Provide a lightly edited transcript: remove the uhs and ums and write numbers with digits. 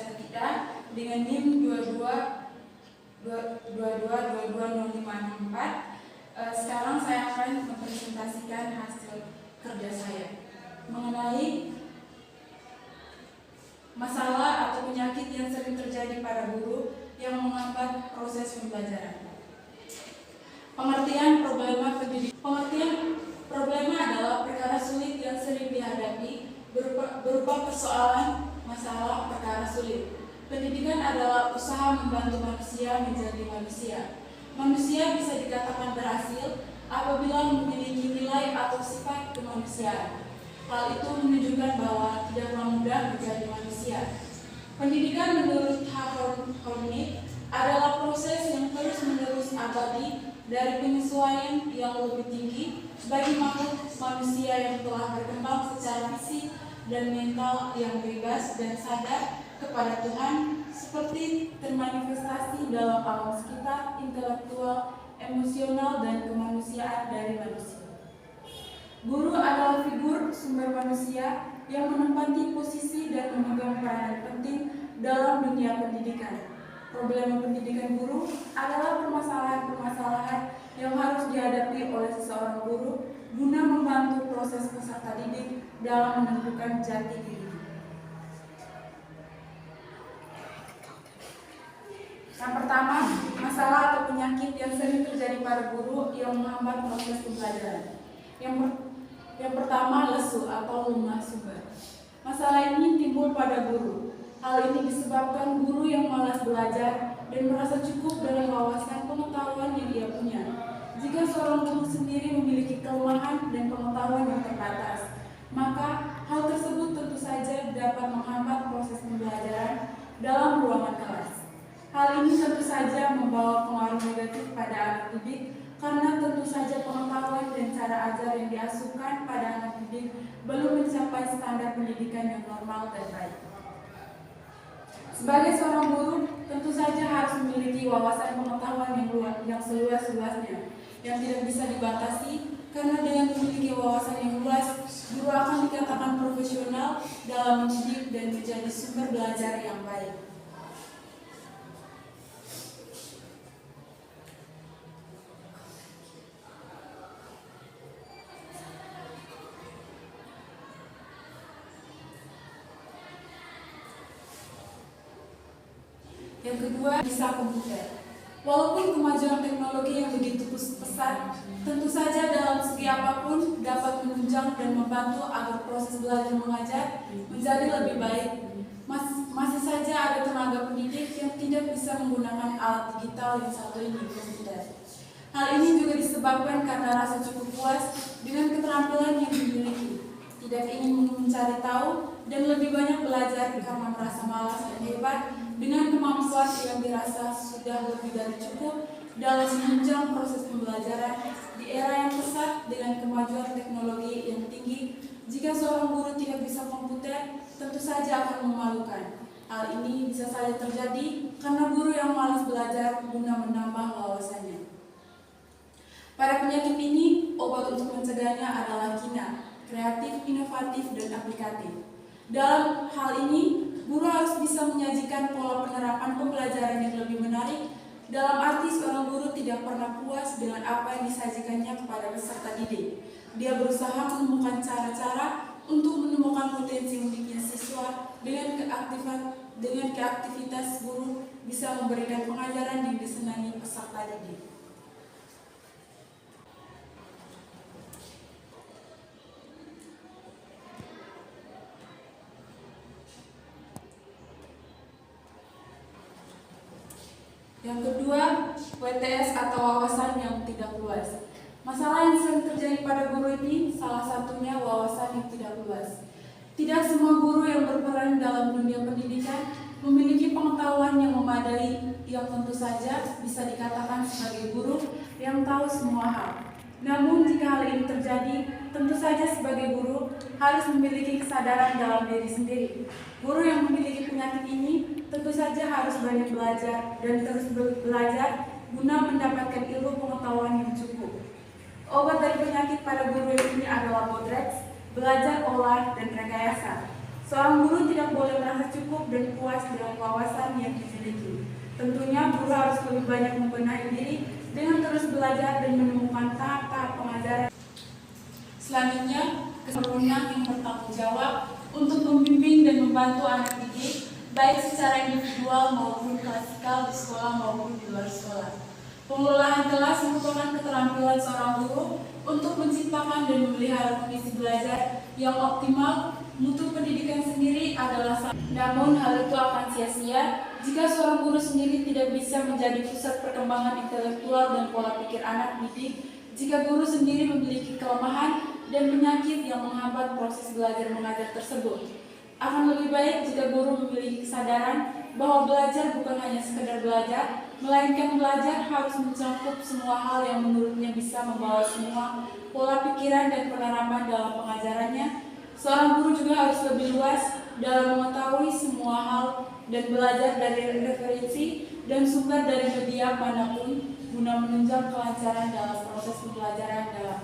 website kita dengan NIM 2222220564. Sekarang saya akan mempresentasikan hasil kerja saya mengenai masalah atau penyakit yang sering terjadi pada guru yang menghambat proses pembelajaran. Pengertian problema pendidikan. Pengertian problema adalah perkara sulit yang sering dihadapi berupa persoalan, masalah, perkara sulit. Pendidikan adalah usaha membantu manusia menjadi manusia. Manusia bisa dikatakan berhasil apabila memiliki nilai atau sifat kemanusiaan. Hal itu menunjukkan bahwa tidaklah mudah menjadi manusia. Pendidikan menurut Hornig adalah proses yang terus-menerus abadi dari penyesuaian yang lebih tinggi bagi makhluk manusia yang telah berkembang secara fisik dan mental yang bebas dan sadar kepada Tuhan, seperti termanifestasi dalam alam sekitar, intelektual, emosional, dan kemanusiaan dari manusia. Guru adalah figur sumber manusia yang menempati posisi dan memegang peranan penting dalam dunia pendidikan. Problema pendidikan guru adalah permasalahan-permasalahan yang harus dihadapi oleh seseorang guru guna membantu proses peserta didik dalam menentukan jati diri. Yang pertama, masalah atau penyakit yang sering terjadi pada guru yang menghambat proses pembelajaran. Yang pertama, lesu atau lemah sumber. Masalah ini timbul pada guru. Hal ini disebabkan guru yang malas belajar dan merasa cukup dengan wawasan pengetahuan yang dia punya. Jika seorang guru sendiri memiliki kelemahan dan pengetahuan yang terbatas, maka hal tersebut tentu saja dapat menghambat proses pembelajaran dalam ruangan kelas. Hal ini tentu saja membawa pengaruh negatif pada anak didik karena tentu saja pengetahuan dan cara ajar yang diasuhkan pada anak didik belum mencapai standar pendidikan yang normal dan baik. Sebagai seorang guru, tentu saja harus memiliki wawasan pengetahuan yang seluas-luasnya, yang tidak bisa dibatasi, karena dengan memiliki wawasan yang luas, guru akan dikatakan profesional dalam mendidik dan menjadi sumber belajar yang baik. Yang kedua, bisa komputer. Walaupun kemajuan teknologi yang begitu pesat, tentu saja dalam segi apapun dapat menunjang dan membantu agar proses belajar mengajar menjadi lebih baik. Masih saja ada tenaga pendidik yang tidak bisa menggunakan alat digital yang satu ini, komputer. Hal ini juga disebabkan karena rasa cukup puas dengan keterampilan yang dimiliki, tidak ingin mencari tahu, dan lebih banyak belajar karena merasa malas dan hebat dengan kemampuan yang dirasa sudah lebih dari cukup dalam menunjang proses pembelajaran di era yang pesat dengan kemajuan teknologi yang tinggi. Jika seorang guru tidak bisa komputer, tentu saja akan memalukan. Hal ini bisa saja terjadi karena guru yang malas belajar guna menambah wawasannya. Pada penyakit ini, obat untuk mencegahnya adalah KINA, kreatif, inovatif, dan aplikatif. Dalam hal ini, guru harus bisa menyajikan pola penerapan pembelajaran yang lebih menarik, dalam arti seorang guru tidak pernah puas dengan apa yang disajikannya kepada peserta didik. Dia berusaha menemukan cara-cara untuk menemukan potensi uniknya siswa dengan keaktivitas guru bisa memberikan pengajaran yang disenangi peserta didik. Yang kedua, WTS atau wawasan yang tidak luas. Masalah yang sering terjadi pada guru ini salah satunya wawasan yang tidak luas. Tidak semua guru yang berperan dalam dunia pendidikan memiliki pengetahuan yang memadai yang tentu saja bisa dikatakan sebagai guru yang tahu semua hal. Namun jika hal ini terjadi, tentu saja sebagai guru harus memiliki kesadaran dalam diri sendiri. Guru yang memiliki penyakit ini tentu saja harus banyak belajar dan terus belajar guna mendapatkan ilmu pengetahuan yang cukup. Obat dari penyakit pada guru ini adalah bodrex, belajar, olah, dan rekayasa. Seorang guru tidak boleh merasa cukup dan puas dengan wawasan yang dimiliki. Tentunya guru harus lebih banyak membenahi diri dengan terus belajar dan menemukan tahap-tahap pengajaran. Selanjutnya, keseluruhan yang bertanggung jawab untuk membimbing dan membantu anak didik, baik secara individual maupun klasikal di sekolah maupun di luar sekolah. Pengelolaan kelas merupakan keterampilan seorang guru untuk menciptakan dan memelihara kondisi belajar yang optimal. Mutu pendidikan sendiri adalah namun hal itu akan sia-sia jika seorang guru sendiri tidak bisa menjadi pusat perkembangan intelektual dan pola pikir anak didik, jika guru sendiri memiliki kelemahan dan penyakit yang menghambat proses belajar mengajar tersebut. Akan lebih baik jika guru memiliki kesadaran bahwa belajar bukan hanya sekedar belajar, melainkan belajar harus mencakup semua hal yang menurutnya bisa membawa semua pola pikiran dan penerapan dalam pengajarannya. Seorang guru juga harus lebih luas dalam mengetahui semua hal dan belajar dari referensi dan sumber dari media manapun guna menunjang kelancaran dalam proses pembelajaran dalam